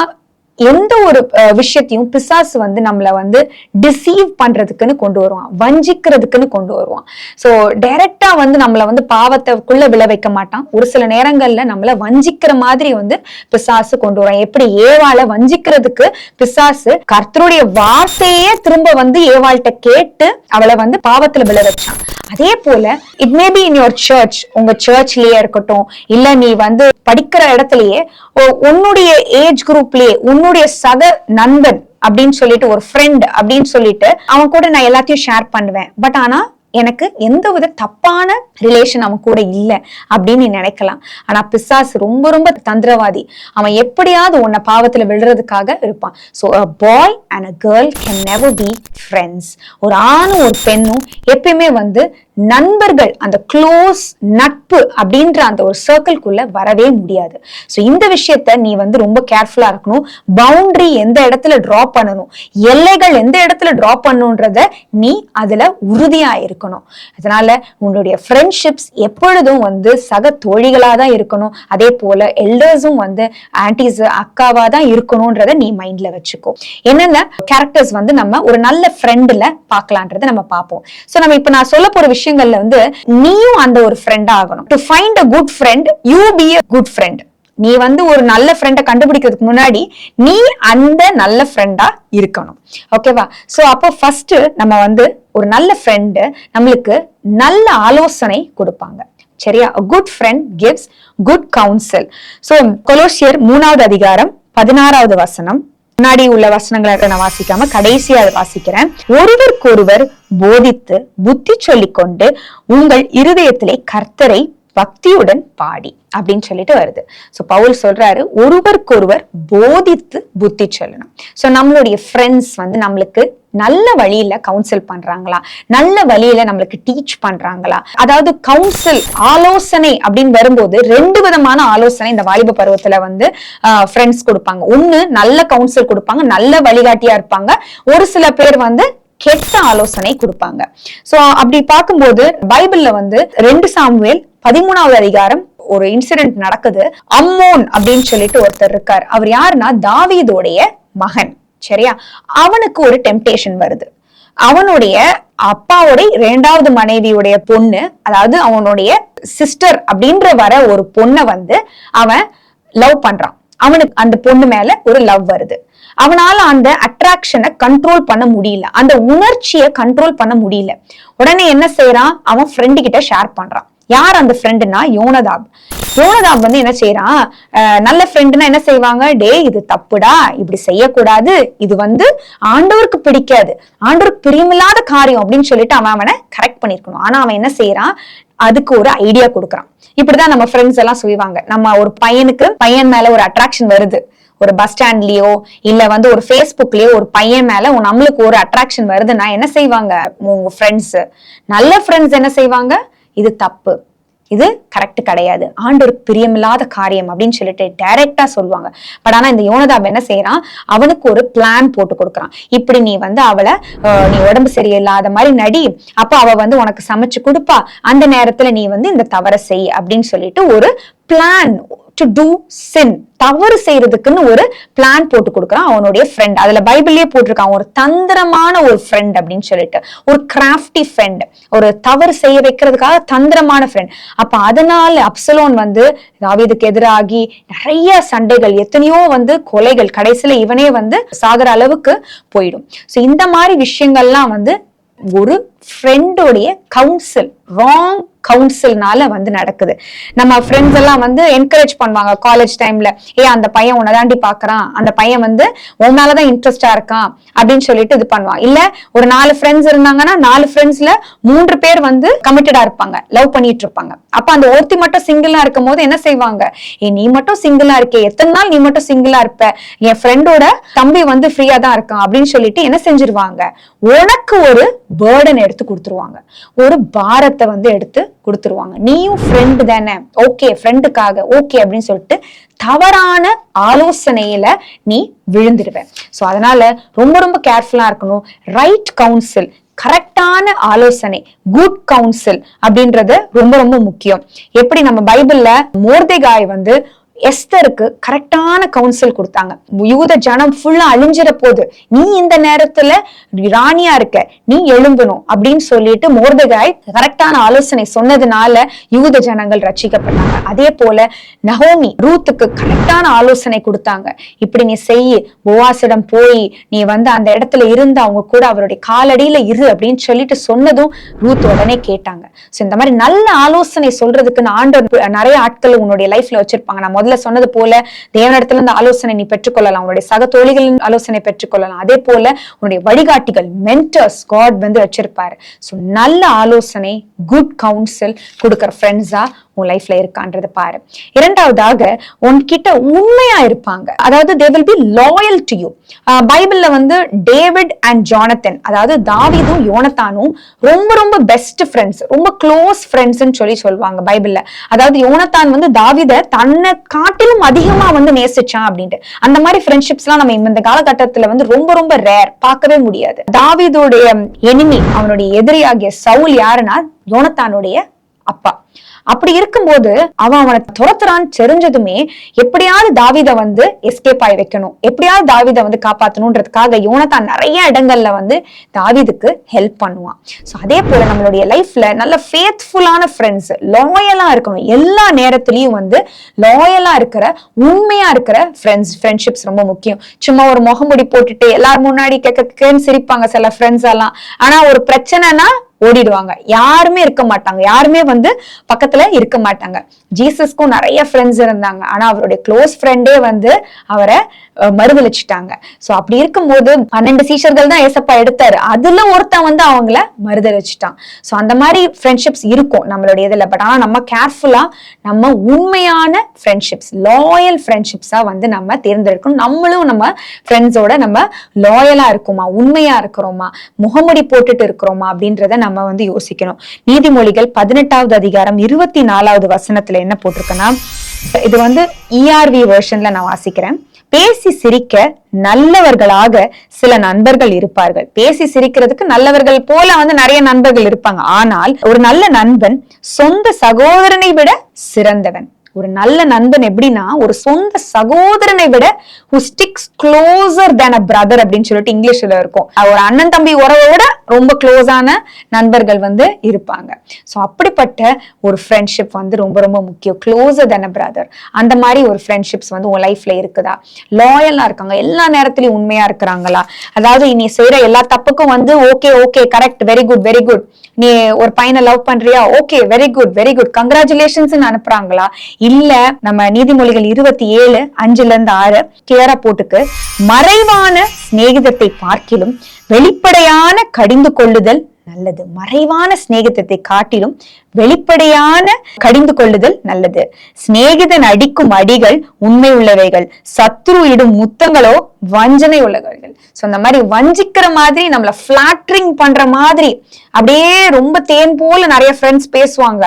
எந்த ஒரு விஷயத்தையும் பிசாசு வந்து நம்மள வந்து டிசீவ் பண்றதுக்குன்னு கொண்டு வருவான், வஞ்சிக்கிறதுக்குன்னு கொண்டு வருவான். சோ டைரக்டா வந்து நம்மள வந்து பாவத்துக்குள்ள விழ வைக்க மாட்டான். ஒரு சில நேரங்கள்ல நம்மள வஞ்சிக்கிற மாதிரி வந்து பிசாசு கொண்டு வருவான். எப்படி ஏவாளை வஞ்சிக்கிறதுக்கு பிசாசு கர்த்தருடைய வார்த்தையே திரும்ப வந்து ஏவாள்கிட்ட கேட்டு அவளை வந்து பாவத்துல விழ வச்சான். அதே போல it may be in your search, உங்க சர்ச்லயே இருக்கட்டும், இல்ல நீ வந்து படிக்கிற இடத்துலயே உன்னுடைய ஏஜ் குரூப்லயே உன்னுடைய சக நண்பன் அப்படின்னு சொல்லிட்டு ஒரு ஃப்ரெண்ட் அப்படின்னு சொல்லிட்டு அவன் கூட நான் எல்லாத்தையும் ஷேர் பண்ணுவேன். பட் ஆனா எனக்கு எந்த வித தப்பான ரிலேஷன் அவன் கூட இல்ல அப்படின்னு நீ நினைக்கலாம். ஆனா பிசாசு ரொம்ப ரொம்ப தந்திரவாதி. அவன் எப்படியாவது உன்னை பாவத்துல விழுறதுக்காக இருப்பான். So a boy and a girl can never be friends. ஒரு ஆணும் ஒரு பெண்ணும் எப்பயுமே வந்து நண்பர்கள், அந்த க்ளோஸ் நட்பு அப்படின்ற அந்த ஒரு சர்க்கிள்குள்ள வரவே முடியாது. சோ இந்த விஷயத்த நீ வந்து ரொம்ப கேர்ஃபுல்லா இருக்கணும். பவுண்டரி எந்த இடத்துல டிரா பண்ணணும், எல்லைகள் எந்த இடத்துல டிரா பண்ணணும்ன்றத நீ அதுல உறுதியா இருக்கணும். அதனால உன்னுடைய ஃப்ரெண்ட்ஷிப்ஸ் எப்பொழுதும் வந்து சக தோழிகளா தான் இருக்கணும். அதே போல எல்டர்ஸும் வந்து ஆன்டிஸ் அக்காவா தான் இருக்கணும்ன்றத நீ மைண்ட்ல வச்சுக்கோ. என்னென்ன கேரக்டர்ஸ் வந்து நம்ம ஒரு நல்ல ஃப்ரெண்ட்ல பார்க்கலான்றத நம்ம பார்ப்போம். சோ நம்ம இப்ப நான் சொல்ல போற விஷயங்கள்ல வந்து நீயும் அந்த ஒரு ஃப்ரெண்டா ஆகணும். To find a good friend, you be a good friend. நீ வந்து ஒரு நல்ல ஃப்ரெண்டை கண்டுபிடிக்கிறதுக்கு முன்னாடி நீ அந்த நல்ல ஃப்ரெண்டா இருக்கணும். ஓகேவா? சோ அப்போ ஃபர்ஸ்ட் நம்ம வந்து ஒரு நல்ல ஃப்ரெண்டு நம்மளுக்கு நல்ல ஆலோசனை கொடுப்பாங்க. சரியா? a good friend gives good counsel. So கொலோசியர் 3வது அதிகாரம் 16வது வசனம், முன்னாடி உள்ள வசனங்களை நான் வாசிக்காம கடைசியா அதை வாசிக்கிறேன். ஒருவருக்கொருவர் போதித்து புத்தி சொல்லிக் கொண்டு உங்கள் இருதயத்திலே கர்த்தரை பக்தியுடன் பாடி அப்படின்னு சொல்லிட்டு வருது. சோ பவுல் சொல்றாரு ஒருவருக்கொருவர் போதித்து புத்தி சொல்லணும். சோ நம்மளுடைய ஃப்ரெண்ட்ஸ் வந்து நம்மளுக்கு நல்ல வழியில கவுன்சில் பண்றாங்களா, நல்ல வழியில நம்மளுக்கு டீச் பண்றாங்களா? அதாவது கவுன்சில், ஆலோசனை அப்படின்னு வரும்போது 2 விதமான ஆலோசனை இந்த வாலிப பருவத்துல வந்து ஃப்ரெண்ட்ஸ் கொடுப்பாங்க. ஒண்ணு நல்ல கவுன்சில் கொடுப்பாங்க, நல்ல வழிகாட்டியா இருப்பாங்க. ஒரு சில பேர் வந்து கெட்ட ஆலோசனை கொடுப்பாங்க. சோ அப்படி பார்க்கும்போது பைபிள்ல வந்து 2 சாமுவேல் 13வது அதிகாரம் ஒரு இன்சிடென்ட் நடக்குது. அம்மோன் அப்படின்னு சொல்லிட்டு ஒருத்தர் இருக்கார். அவர் யாருன்னா தாவீதோடைய மகன். சரியா? அவனுக்கு ஒரு டெம்டேஷன் வருது. அவனுடைய அப்பாவுடைய 2வது மனைவியுடைய பொண்ணு, அதாவது அவனுடைய சிஸ்டர் அப்படின்ற வர ஒரு பொண்ணை வந்து அவன் லவ் பண்றான். அவனுக்கு அந்த பொண்ணு மேல ஒரு லவ் வருது. அவனால அந்த அட்ராக்ஷனை கண்ட்ரோல் பண்ண முடியல, அந்த உணர்ச்சியை கண்ட்ரோல் பண்ண முடியல. உடனே என்ன செய்யறான், அவன் ஃப்ரெண்டு கிட்ட ஷேர் பண்றான். யார் அந்த ஃப்ரெண்டுனா யோனதாப். யோனதாப் வந்து என்ன செய்யறான், நல்ல ஃப்ரெண்டுனா என்ன செய்வாங்க, டே இது தப்புடா, இப்படி செய்யக்கூடாது, இது வந்து ஆண்டவருக்கு பிடிக்காது, ஆண்டவருக்கு பிரியமில்லாத காரியம் அப்படின்னு சொல்லிட்டு அவனை கரெக்ட் பண்ணிருக்கணும். ஆனா அவன் என்ன செய்யறான், அதுக்கு ஒரு ஐடியா கொடுக்கறான். இப்படிதான் நம்ம ஃப்ரெண்ட்ஸ் எல்லாம் சொல்லுவாங்க. நம்ம ஒரு பையன் மேல ஒரு அட்ராக்ஷன் வருது, ஒரு பஸ் ஸ்டாண்ட்லயோ இல்ல வந்து ஒரு ஃபேஸ்புக்லயோ ஒரு பையன் மேல நம்மளுக்கு ஒரு அட்ராக்ஷன் வருதுன்னா என்ன செய்வாங்க உங்க ஃப்ரெண்ட்ஸ், நல்ல ஃப்ரெண்ட்ஸ் என்ன செய்வாங்க, இது தப்பு, இது கரெக்ட் கிடையாது, ஆண்டவருக்கு பிரியமில்லாத காரியம் அப்படின்னு சொல்லிட்டு டைரக்டா சொல்லுவாங்க. பட் ஆனா இந்த யோனதாப் என்ன செய்யறான், அவனுக்கு ஒரு பிளான் போட்டு கொடுக்குறான். இப்படி நீ வந்து அவளை நீ உடம்பு சரியில்லாத மாதிரி நடி, அப்ப அவ வந்து உனக்கு சமைச்சு கொடுப்பா, அந்த நேரத்துல நீ வந்து இந்த தவறை செய் அப்படின்னு சொல்லிட்டு ஒரு பிளான் டு டூ சின், தவறு செய்யறதுக்குன்னு ஒரு பிளான் போட்டு கொடுக்குறான் அவனுடைய ஃப்ரெண்ட். அதுல பைபிள்லயே போட்டிருக்கான் ஒரு தந்திரமான ஒரு ஃப்ரெண்ட் அப்படின்னு சொல்லிட்டு, ஒரு கிராஃப்டி ஃப்ரெண்ட், ஒரு தவறு செய்ய வைக்கிறதுக்காக தந்திரமான ஃப்ரெண்ட். அப்ப அதனால அப்சலோன் வந்து தாவீதுக்கு எதிராகி நிறைய சண்டைகள், எத்தனையோ வந்து கொலைகள், கடைசியில இவனே வந்து சாகர அளவுக்கு போயிடும். சோ இந்த மாதிரி விஷயங்கள்லாம் வந்து ஒரு ஃப்ரெண்டோடைய கவுன்சில், ராங் கவுன்சில்னால வந்து நடக்குது. நம்ம ஃப்ரெண்ட்ஸ் எல்லாம் வந்து என்கரேஜ் பண்ணுவாங்க காலேஜ் டைம்ல, அந்த பையன் உன்னை தாண்டி பாக்குறான், அந்த பையன் வந்து உன் மேலதான் இன்ட்ரெஸ்டா இருக்கான் அப்படின்னு சொல்லிட்டு இது பண்ணுவான். இல்ல ஒரு 4 ஃப்ரெண்ட்ஸ் இருந்தாங்கன்னா 4 ஃப்ரெண்ட்ஸ்ல 3 பேர் வந்து கமிட்டடா இருப்பாங்க, லவ் பண்ணிட்டு இருப்பாங்க. அப்ப அந்த ஒருத்தி மட்டும் சிங்கிளா இருக்கும் போது என்ன செய்வாங்க, நீ மட்டும் சிங்கிளா இருக்கே, எத்தனை நாள் நீ மட்டும் சிங்கிளா இருப்ப, என் ஃப்ரெண்டோட தம்பி வந்து ஃப்ரீயா தான் இருக்கான் அப்படின்னு சொல்லிட்டு என்ன செஞ்சிருவாங்க, உனக்கு ஒரு பேர்டன் எடுத்து கொடுத்துருவாங்க, ஒரு பாரத்தை வந்து எடுத்து கொடுத்துருவாங்க. நீயும் ஃப்ரெண்டு தானே, ஓகே ஃப்ரெண்டுக்காக ஓகே அப்படின்னு சொல்லிட்டு தவறான ஆலோசனையில நீ விழுந்துடுவ. சோ அதனால ரொம்ப ரொம்ப கேர்ஃபுல்லா இருக்கணும். ரைட் கவுன்சில், கரெக்டான ஆலோசனை, குட் கவுன்சில் அப்படின்றது ரொம்ப ரொம்ப முக்கியம். எப்படி நம்ம பைபிள்ல மோர்தெகாய் வந்து எஸ்தருக்கு கரெக்டான கவுன்சில் கொடுத்தாங்க. யூத ஜனம் ஃபுல்லா அழிஞ்சிட போது, நீ இந்த நேரத்துல ராணியா இருக்க, நீ எழும்பணும் அப்படின்னு சொல்லிட்டு மோர்தெகாய் கரெக்டான ஆலோசனை சொன்னதுனால யூத ஜனங்கள் ரட்சிக்கப்பட்டாங்க. அதே போல நகோமி ரூத்துக்கு கரெக்டான ஆலோசனை கொடுத்தாங்க. இப்படி நீ செய்யி, போவாசிடம் போய் நீ வந்து அந்த இடத்துல இருந்து அவங்க கூட அவருடைய காலடியில இரு அப்படின்னு சொல்லிட்டு சொன்னதும் ரூத் உடனே கேட்டாங்க. சோ இந்த மாதிரி நல்ல ஆலோசனை சொல்றதுக்கு ஆண்டவர் நிறைய ஆட்கள் உன்னுடைய லைஃப்ல வச்சிருப்பாங்க. நான் முதல்ல சொன்னது போல தேவனிடத்துல இந்த ஆலோசனை நீ பெற்றுக்கொள்ளலாம், உன்னுடைய சக தோழிகளின் ஆலோசனை பெற்றுக்கொள்ளலாம். அதே போல உன்னுடைய வழிகாட்டிகள், மென்டர்ஸ் காட் வந்து வச்சிருப்பாரு. சோ நல்ல ஆலோசனை, குட் கவுன்சில் கொடுக்கிற ஃப்ரெண்ட்ஸா உன் லைஃப்ல இருக்கான்றது பாரு. இரண்டாவதாக உன்கிட்ட உண்மையா இருப்பாங்க, அதாவது they will be loyal to you. பைபிள்ல வந்து டேவிட் அண்ட் ஜானத்தன், அதாவது தாவீதும் யோனத்தானும் ரொம்ப ரொம்ப பெஸ்ட் ஃப்ரெண்ட்ஸ், ரொம்ப க்ளோஸ் ஃப்ரெண்ட்ஸ்ன்னு சொல்லுவாங்க பைபிள்ல. அதாவது யோனத்தான் வந்து தாவீதை தன்னை காட்டிலும் அதிகமா வந்து நேசிச்சான் அப்படின்ட்டு. அந்த மாதிரி ஃப்ரெண்ட்ஷிப்ஸ் எல்லாம் நம்ம இந்த காலகட்டத்துல வந்து ரொம்ப ரொம்ப ரேர், பார்க்கவே முடியாது. தாவீதுடைய எனிமி, அவனுடைய எதிரியாகிய சவுல் யாருன்னா யோனத்தானுடைய அப்பா. அப்படி இருக்கும்போது அவனை துரத்துறான்னு தெரிஞ்சதுமே எப்படியாவது தாவீதை வந்து எஸ்கேப் ஆகி வைக்கணும், எப்படியாவது தாவீதை வந்து காப்பாற்றணும்ன்றதுக்காக யோனத்தான் நிறைய இடங்கள்ல வந்து தாவீதுக்கு ஹெல்ப் பண்ணுவான். ஸோ அதே போல நம்மளுடைய லைஃப்ல நல்ல ஃபேத்ஃபுல்லான ஃப்ரெண்ட்ஸ், லாயலா இருக்கணும். எல்லா நேரத்திலையும் வந்து லாயலா இருக்கிற, உண்மையா இருக்கிற ஃப்ரெண்ட்ஷிப்ஸ் ரொம்ப முக்கியம். சும்மா ஒரு முகமுடி போட்டுட்டு எல்லாரும் முன்னாடி கேட்க சிரிப்பாங்க சில ஃப்ரெண்ட்ஸ் எல்லாம், ஆனா ஒரு பிரச்சனைனா ஓடிடுவாங்க, யாருமே இருக்க மாட்டாங்க, யாருமே வந்து பக்கத்துல இருக்க மாட்டாங்க. ஜீசஸ்க்கும் நிறைய ஃப்ரெண்ட்ஸ் இருந்தாங்க, ஆனா அவருடைய க்ளோஸ் ஃப்ரெண்டே வந்து அவரை மறுதளிச்சுட்டாங்க. சோ அப்படி இருக்கும்போது 12 சீஷர்கள் தான் ஏசப்பா எடுத்தாரு, அதுல ஒருத்தன் வந்து அவங்கள மறுதளிச்சுட்டான். சோ அந்த மாதிரி ஃப்ரெண்ட்ஷிப்ஸ் இருக்கும் நம்மளுடைய இதுல. பட் ஆனா நம்ம கேர்ஃபுல்லா நம்ம உண்மையான ஃப்ரெண்ட்ஷிப்ஸ், லாயல் ஃப்ரெண்ட்ஷிப்ஸா வந்து நம்ம தேர்ந்தெடுக்கணும். நம்மளும் நம்ம ஃப்ரெண்ட்ஸோட நம்ம லாயலா இருக்குமா, உண்மையா இருக்கிறோமா, முகமுடி போட்டுட்டு இருக்கிறோமா அப்படின்றத நம்ம வந்து யோசிக்கணும். நீதிமொழிகள் 18வது அதிகாரம் 24வது வசனத்துல என்ன போட்டிருக்கேன்னா, இது வந்து ERV வெர்ஷன்ல நான் வாசிக்கிறேன். பேசி சிரிக்க நல்லவர்களாக சில நண்பர்கள் இருப்பார்கள். பேசி சிரிக்கிறதுக்கு நல்லவர்கள் போல வந்து நிறைய நண்பர்கள் இருப்பாங்க. ஆனால் ஒரு நல்ல நண்பன் சொந்த சகோதரனை விட சிறந்தவன். ஒரு நல்ல நண்பன் எப்படின்னா ஒரு சொந்த சகோதரனை விட who sticks closer than a brother அப்படின்னு சொல்லிட்டு இங்கிலீஷ்ல இருக்கும். ஒரு அண்ணன் தம்பி உறவை விட ரொம்ப க்ளோஸான நண்பர்கள் வந்து இருப்பாங்க. ஸோ அப்படிப்பட்ட ஒரு ஃப்ரெண்ட்ஷிப் வந்து ரொம்ப ரொம்ப முக்கியம். Closer than a brother. அந்த மாதிரி ஒரு ஃப்ரெண்ட்ஷிப்ஸ் வந்து உங்க லைஃப்ல இருக்குதா? லாயலா இருக்காங்க, எல்லா நேரத்திலயும் உண்மையா இருக்கிறாங்களா? அதாவது நீ செய்யற எல்லா தப்புக்கும் வந்து okay okay correct, very good very good, நீ ஒரு பையனை லவ் பண்றியா, okay very good very good, congratulations அனுப்புறாங்களா? இல்ல நம்ம நீதிமொழிகள் 27:5-6 கிளியரா போட்டுக்கு, மறைவான சிநேகிதத்தை பார்க்கிலும் வெளிப்படையான கடிந்து கொள்ளுதல் நல்லது. மறைவான சிநேகிதத்தை காட்டிலும் வெளிப்படையான கடிந்து கொள்ளுதல் நல்லது. சிநேகிதன் அடிக்கும் அடிகள் உண்மை உள்ளவைகள், சத்ரு இடும் முத்தங்களோ வஞ்சனை உள்ளவர்கள். சோ அந்த மாதிரி வஞ்சிக்கிற மாதிரி, நம்மள பிளாட்டரிங் பண்ற மாதிரி அப்படியே ரொம்ப தேன் போல நிறைய ஃப்ரெண்ட்ஸ் பேசுவாங்க.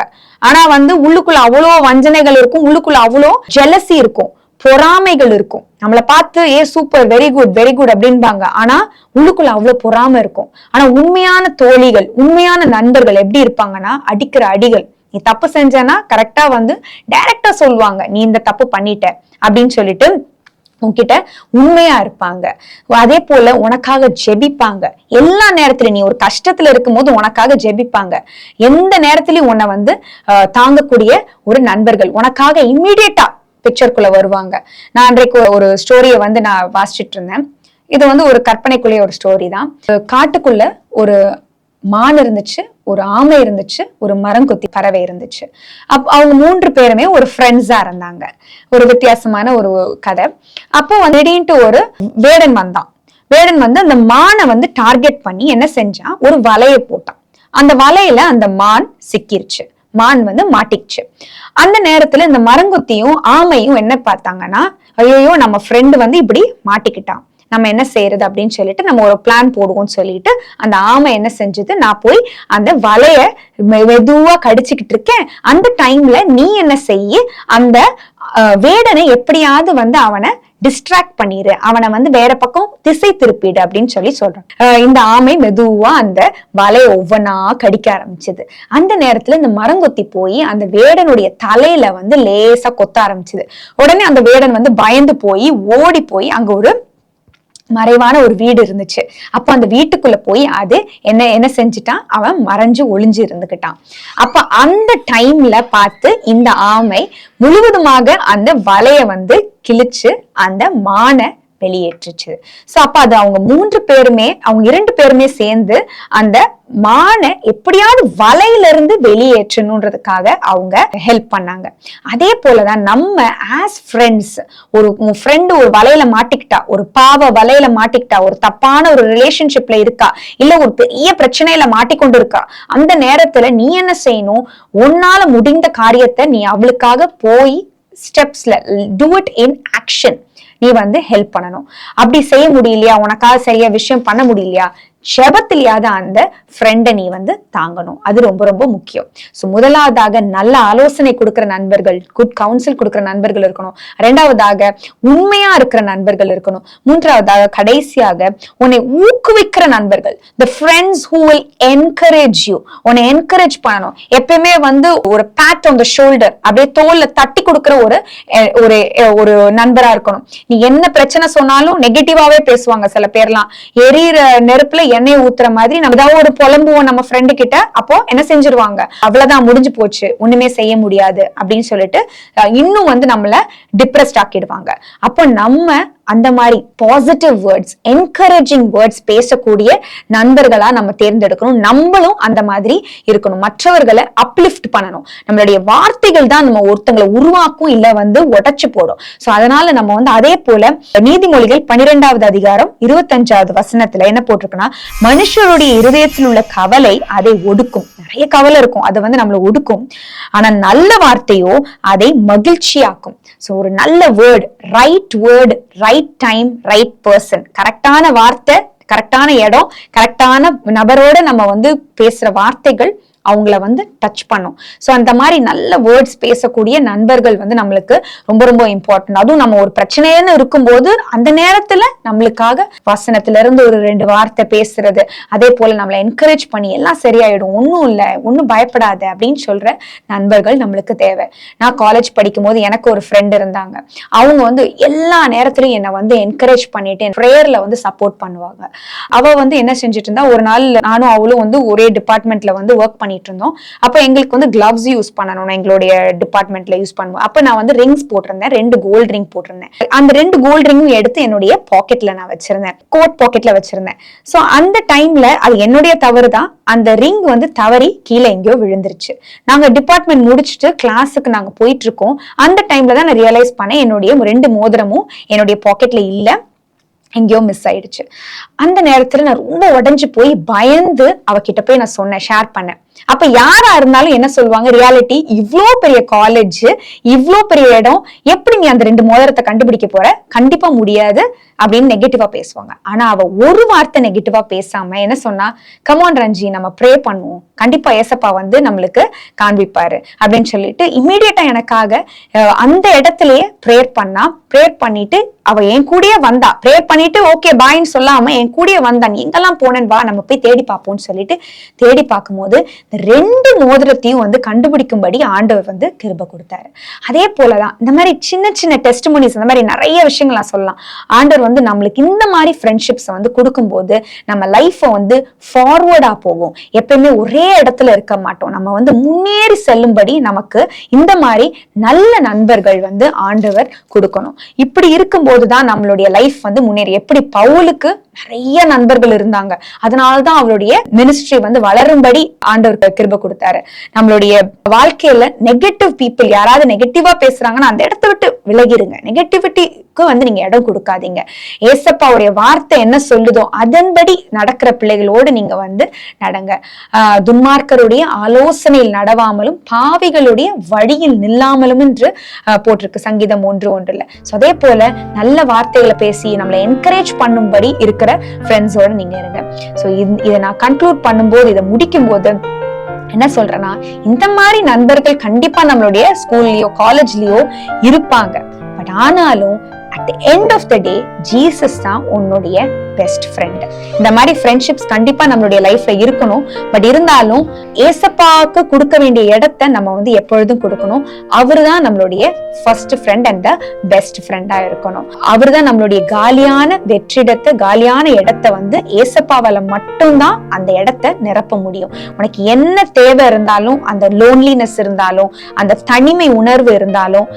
ஆனா வந்து உள்ளுக்குள்ள அவ்வளோ வஞ்சனைகள் இருக்கும், உள்ளுக்குள்ள அவ்வளோ ஜெலசி இருக்கும், பொறாமைகள் இருக்கும். நம்மளை பார்த்து சூப்பர், வெரி குட் அப்படின்பாங்க. ஆனா உள்ளுக்குள்ள அவ்வளவு பொறாமை இருக்கும். ஆனா உண்மையான தோழிகள், உண்மையான நண்பர்கள் எப்படி இருப்பாங்கன்னா, அடிக்கிற அடிகள், நீ தப்பு செஞ்சனா கரெக்டா வந்து டைரக்டா சொல்லுவாங்க, நீ இந்த தப்பு பண்ணிட்ட அப்படின்னு சொல்லிட்டு உன்கிட்ட உண்மையா இருப்பாங்க. அதே போல உனக்காக ஜெபிப்பாங்க. எல்லா நேரத்திலும் நீ ஒரு கஷ்டத்துல இருக்கும் போது உனக்காக ஜெபிப்பாங்க. எந்த நேரத்திலயும் உன்னை வந்து தாங்கக்கூடிய ஒரு நண்பர்கள், உனக்காக இம்மீடியட்டா பிக்சருக்குள்ள வருவாங்க. நான் அன்றைக்கு ஒரு ஸ்டோரியை வந்து நான் வாசிச்சுட்டு இருந்தேன். இது வந்து ஒரு கற்பனைக்குள்ளேயே ஒரு ஸ்டோரி தான். காட்டுக்குள்ள ஒரு மான் இருந்துச்சு, ஒரு ஆமை இருந்துச்சு, ஒரு மரங்கொத்தி பறவை இருந்துச்சு. அவங்க 3 பேருமே ஒரு ஃப்ரெண்ட்ஸா இருந்தாங்க. ஒரு வித்தியாசமான ஒரு கதை. அப்போ திடீர்னு ஒரு வேடன் வந்தான். வேடன் வந்து அந்த மானை வந்து டார்கெட் பண்ணி என்ன செஞ்சான், ஒரு வலைய போட்டான். அந்த வலையில அந்த மான் சிக்கிருச்சு, மான் வந்து மாட்டிக்குச்சு. அந்த நேரத்துல இந்த மரங்கொத்தியும் ஆமையும் என்ன பார்த்தாங்கன்னா, ஐயோ நம்ம ஃப்ரெண்டு வந்து இப்படி மாட்டிக்கிட்டான், நம்ம என்ன செய்யறது அப்படின்னு சொல்லிட்டு நம்ம ஒரு பிளான் போடுவோம்னு சொல்லிட்டு அந்த ஆமை என்ன செஞ்சது, நான் போய் அந்த வலைய மெதுவா கடிச்சுக்கிட்டு இருக்கேன், அந்த டைம்ல நீ என்ன செய்ய, அந்த வேடனை எப்படியாவது வந்து அவனை டிஸ்ட்ராக்ட் பண்ணிரு, அவனை வந்து வேற பக்கம் திசை திருப்பிடு அப்படின்னு சொல்லி சொல்றான். இந்த ஆமை மெதுவா அந்த வலையை ஒவ்வொன்னா கடிக்க ஆரம்பிச்சது. அந்த நேரத்துல இந்த மரங்கொத்தி போய் அந்த வேடனுடைய தலையில வந்து லேசா கொத்த ஆரம்பிச்சது. உடனே அந்த வேடன் வந்து பயந்து போய் ஓடி போய் அங்க ஒரு மறைவான ஒரு வீடு இருந்துச்சு. அப்ப அந்த வீட்டுக்குள்ள போய் அது என்ன செஞ்சுட்டான், அவன் மறைஞ்சு ஒளிஞ்சு இருந்துகிட்டான். அப்ப அந்த டைம்ல பார்த்து இந்த ஆமை முழுவதுமாக அந்த வலைய வந்து கிழிச்சு அந்த மானை வெளியேற்றுச்சு. சோ அப்ப அது அவங்க 3 பேருமே, அவங்க 2 பேருமே சேர்ந்து அந்த மானை எப்படியாவது வலையில இருந்து வெளியேற்றணுன்றதுக்காக அவங்க ஹெல்ப் பண்ணாங்க. அதே போலதான் நம்ம ஆஸ் ஃப்ரெண்ட்ஸ், ஒரு ஃப்ரெண்டு ஒரு வலையில மாட்டிக்கிட்டா, ஒரு பாவ வலையில மாட்டிக்கிட்டா, ஒரு தப்பான ஒரு ரிலேஷன்ஷிப்ல இருக்கா, இல்ல ஒரு பெரிய பிரச்சனையில மாட்டிக்கொண்டு இருக்கா, அந்த நேரத்துல நீ என்ன செய்யணும், உன்னால முடிந்த காரியத்தை நீ அவளுக்காக போய் ஸ்டெப்ஸ்ல டூ இட் இன் ஆக்ஷன், நீ வந்து ஹெல்ப் பண்ணணும். அப்படி செய்ய முடியலையா, உனக்காக சரியா விஷயம் பண்ண முடியலையா, ஜெபத்திலேயாவது அந்த ஃப்ரெண்டை நீ வந்து தாங்கணும். அது ரொம்ப ரொம்ப முக்கியம். ஸோ முதலாவதாக நல்ல ஆலோசனை கொடுக்குற நண்பர்கள், குட் கவுன்சில் கொடுக்குற நண்பர்கள் இருக்கணும். 2வதாக உண்மையா இருக்கிற நண்பர்கள் இருக்கணும். 3வதாக கடைசியாக உன்னை ஊக்குவிக்கிற நண்பர்கள், the friends who will encourage you, உன்னை என்கரேஜ் பண்ணணும். எப்பயுமே வந்து ஒரு pat on the shoulder, அப்படியே தோல்ல தட்டி கொடுக்குற ஒரு நண்பரா இருக்கணும். நீ என்ன பிரச்சனை சொன்னாலும் நெகட்டிவாவே பேசுவாங்க சில பேர்லாம். எரியிற நெருப்புல எண்ணெய் ஊத்துற மாதிரி நம்ம ஏதாவது ஒரு புலம்புவோம் நம்ம ஃப்ரெண்டு கிட்ட, அப்போ என்ன செஞ்சிருவாங்க, அவ்வளவுதான் முடிஞ்சு போச்சு, ஒண்ணுமே செய்ய முடியாது அப்படின்னு சொல்லிட்டு இன்னும் வந்து நம்மள டிப்ரெஸ்ட் ஆக்கிடுவாங்க. அப்போ நம்ம அந்த மாதிரி பாசிட்டிவ் வேர்ட்ஸ், என்கரேஜிங் வேர்ட்ஸ் பேசக்கூடிய நண்பர்களா நம்ம தேர்ந்தெடுக்கணும். நம்மளும் அந்த மாதிரி இருக்கணும். மற்றவர்களை அப்லிஃப்ட் பண்ணணும். நம்மளுடைய வார்த்தைகள் தான் நம்ம ஒருத்தங்களை உருவாக்கும், இல்ல வந்து உடைச்சு போடும். சோ அதனால நம்ம வந்து அதே போல நீதிமொழிகள் 12வது அதிகாரம் 25வது வசனத்துல என்ன போட்டிருக்குன்னா, மனுஷருடைய இருதயத்தில் உள்ள கவலை அதை ஒடுக்கும். நிறைய கவலை இருக்கும், அதை வந்து நம்மள ஒடுக்கும். ஆனா நல்ல வார்த்தையோ அதை மகிழ்ச்சியாக்கும். சோ ஒரு நல்ல word, right time, right person, கரெக்டான வார்த்தை, கரெக்டான இடம், கரெக்டான நபரோட நம்ம வந்து பேசுற வார்த்தைகள் அவங்கள வந்து டச் பண்ணும். ஸோ அந்த மாதிரி நல்ல வேர்ட்ஸ் பேசக்கூடிய நண்பர்கள் வந்து நம்மளுக்கு ரொம்ப ரொம்ப இம்பார்ட்டன்ட். அதுவும் நம்ம ஒரு பிரச்சனைன்னு இருக்கும்போது அந்த நேரத்துல நம்மளுக்காக வசனத்துல இருந்து ஒரு 2 வார்த்தை பேசுறது, அதே போல நம்மளை என்கரேஜ் பண்ணி எல்லாம் சரியாயிடும், ஒன்னும் இல்லை, ஒன்னும் பயப்படாத அப்படின்னு சொல்ற நண்பர்கள் நம்மளுக்கு தேவை. நான் காலேஜ் படிக்கும் போது எனக்கு ஒரு ஃப்ரெண்ட் இருந்தாங்க. அவங்க வந்து எல்லா நேரத்திலையும் என்னை வந்து என்கரேஜ் பண்ணிட்டு ப்ரேயர்ல வந்து சப்போர்ட் பண்ணுவாங்க. அவ வந்து என்ன செஞ்சுட்டு இருந்தா, ஒரு நாள் நானும் அவளும் வந்து ஒரே டிபார்ட்மெண்ட்ல வந்து ஒர்க் பண்ணிட்டு இருந்தோம். அப்ப எங்களுக்கு வந்து கிளவ்ஸ் யூஸ் பண்ணணும், எங்களுடைய டிபார்ட்மெண்ட்ல யூஸ் பண்ணுவோம். அப்ப நான் வந்து ரிங்ஸ் போட்டிருந்தேன், 2 கோல்ட் ரிங் போட்டிருந்தேன். அந்த 2 கோல்ட் ரிங்கும் எடுத்து என்னுடைய பாக்கெட்ல நான் வச்சிருந்தேன், கோட் பாக்கெட்ல வச்சிருந்தேன். சோ அந்த டைம்ல அது என்னுடைய தவறு தான், அந்த ரிங் வந்து தவறி கீழே எங்கேயோ விழுந்துருச்சு. நாங்க டிபார்ட்மெண்ட் முடிச்சுட்டு கிளாஸுக்கு நாங்க போயிட்டு இருக்கோம். அந்த டைம்ல தான் நான் ரியலைஸ் பண்ணேன், என்னுடைய 2 மோதிரமும் என்னுடைய பாக்கெட்ல இல்ல, எங்கேயோ மிஸ் ஆயிடுச்சு. அந்த நேரத்துல நான் ரொம்ப உடைஞ்சு போய் பயந்து அவகிட்ட போய் நான் சொன்னேன், ஷேர் பண்ணேன். அப்ப யாரா இருந்தாலும் என்ன சொல்லுவாங்க, ரியாலிட்டி இவ்ளோ பெரிய காலேஜ், இவ்ளோ பெரிய இடம், எப்படி நீ அந்த 2 மோதிரத்தை கண்டுபிடிக்க போற? கண்டிப்பா முடியாது அப்படின்னு நெகட்டிவா பேசுவாங்க. ஆனா அவ ஒரு வார்த்தை நெகட்டிவா பேசாம என்ன சொன்னா, கமான் ரஞ்சி, நம்ம ப்ரே பண்ணுவோம், கண்டிப்பா ஏசப்பா வந்து நம்மளுக்கு காண்பிப்பாரு அப்படின்னு சொல்லிட்டு இம்மீடியட்டா எனக்காக அந்த இடத்துலயே ப்ரேயர் பண்ணிட்டு அவ என் கூடயே வந்தா. ப்ரேயர் பண்ணிட்டு ஓகே பாய்ன்னு சொல்லாம என் கூடயே வந்தா. நீ எங்கெல்லாம் போனேன்னு வா, நம்ம போய் தேடி பார்ப்போம்னு சொல்லிட்டு தேடி பார்க்கும்போது 2 மோதிரத்தையும் வந்து கண்டுபிடிக்கும்படி ஆண்டவர் வந்து கிருபை கொடுத்தாரு. அதே போலதான் இந்த மாதிரி சின்ன சின்ன டெஸ்டிமோனிஸ், இந்த மாதிரி நிறைய விஷயங்கள் நான் சொல்லலாம். ஆண்டவர் வந்து நம்மளுக்கு இந்த மாதிரி ஃப்ரெண்ட்ஷிப்ஸ் வந்து கொடுக்கும்போது நம்ம லைஃபை வந்து ஃபார்வர்டா போகும். எப்பயுமே ஒரே இடத்துல இருக்க மாட்டோம். நம்ம வந்து முன்னேறி செல்லும்படி நமக்கு இந்த மாதிரி நல்ல நண்பர்கள் வந்து ஆண்டவர் கொடுக்கணும். இப்படி இருக்கும்போதுதான் நம்மளுடைய லைஃப் வந்து முன்னேறி. எப்படி பவுலுக்கு நிறைய நண்பர்கள் இருந்தாங்க, அதனாலதான் அவருடைய மினிஸ்ட்ரி வந்து வளரும்படி ஆண்டவர் கிருபை கொடுத்தாரு. நம்மளுடைய வாழ்க்கையில நெகட்டிவ் பீப்புள் யாராவது நெகட்டிவா பேசுறாங்கன்னா அந்த இடத்த விட்டு விலகிருங்க. நெகட்டிவிட்டிக்கு வந்து நீங்க இடம் கொடுக்காதீங்க. ஏசப்பாவுடைய வார்த்தை என்ன சொல்லுதோ அதன்படி நடக்கிற பிள்ளைகளோடு நீங்க வந்து நடங்க. துன்மார்க்கருடைய ஆலோசனையில் நடவாமலும் பாவிகளுடைய வழியில் நில்லாமலும் என்று போட்டிருக்கு சங்கீதம் 1:1. அதே போல நல்ல வார்த்தைகளை பேசி நம்மளை என்கரேஜ் பண்ணும்படி இருக்கிற ஃப்ரெண்ட்ஸோட நீங்க இருங்க. சோ இதை நான் கன்க்ளூட் பண்ணும்போது, இதை முடிக்கும் போது என்ன சொல்றேன்னா, இந்த மாதிரி நண்பர்கள் கண்டிப்பா நம்மளுடைய ஸ்கூல்லயோ காலேஜ்லயோ இருப்பாங்க. பட் ஆனாலும் at the end of the day Jesus தான் உன்னுடைய பெஸ்ட் ஃப்ரெண்ட். இந்த மாதிரி ஃப்ரெண்ட்ஷிப்ஸ் கண்டிப்பா நம்மளுடைய லைஃப்ல இருக்கணும். பட் இருந்தாலும் ஏசப்பாவுக்கு கொடுக்க வேண்டிய இடத்தை நம்ம வந்து எப்பொழுதும் கொடுக்கணும். அவரு தான் நம்மளுடைய first friend and the best ஃப்ரெண்டா இருக்கணும். அவரு தான் நம்மளுடைய காலியான வெற்றிடத்தை, காலியான இடத்தை வந்து ஏசப்பாவால மட்டும்தான் அந்த இடத்தை நிரப்ப முடியும். உனக்கு என்ன தேவை இருந்தாலும், அந்த லோன்லினஸ் இருந்தாலும், அந்த தனிமை உணர்வு இருந்தாலும்,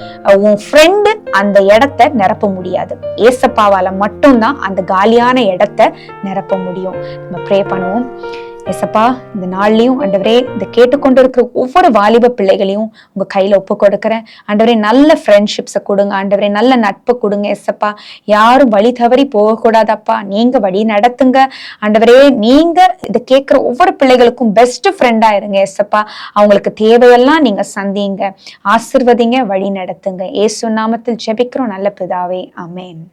உன் ஃப்ரெண்டு அந்த இடத்தை நிரப்ப முடியாது. ஏசப்பாவால மட்டும்தான் அந்த காலியான இடத்தை நிரப்ப முடியும். நம்ம ப்ரே பண்ணுவோம். ஏசப்பா, இந்த நாள்லயும் ஆண்டவரே இந்த கேட்டுக்கொண்டு இருக்கிற ஒவ்வொரு வாலிப பிள்ளைகளையும் உங்க கையில ஒப்பு கொடுக்கிறேன். ஆண்டவரே நல்ல ஃப்ரெண்ட்ஷிப்ஸை கொடுங்க. ஆண்டவரே நல்ல நட்பு கொடுங்க. ஏசப்பா, யாரும் வழி தவறி போகக்கூடாதப்பா, நீங்க வழி நடத்துங்க. ஆண்டவரே, நீங்க இதை கேட்கிற ஒவ்வொரு பிள்ளைகளுக்கும் பெஸ்ட் ஃப்ரெண்டா இருங்க. ஏசப்பா, அவங்களுக்கு தேவையெல்லாம் நீங்க சந்திங்க, ஆசிர்வதிங்க, வழி நடத்துங்க. இயேசு நாமத்தில் ஜெபிக்கிறோம் நல்ல பிதாவே, ஆமென்.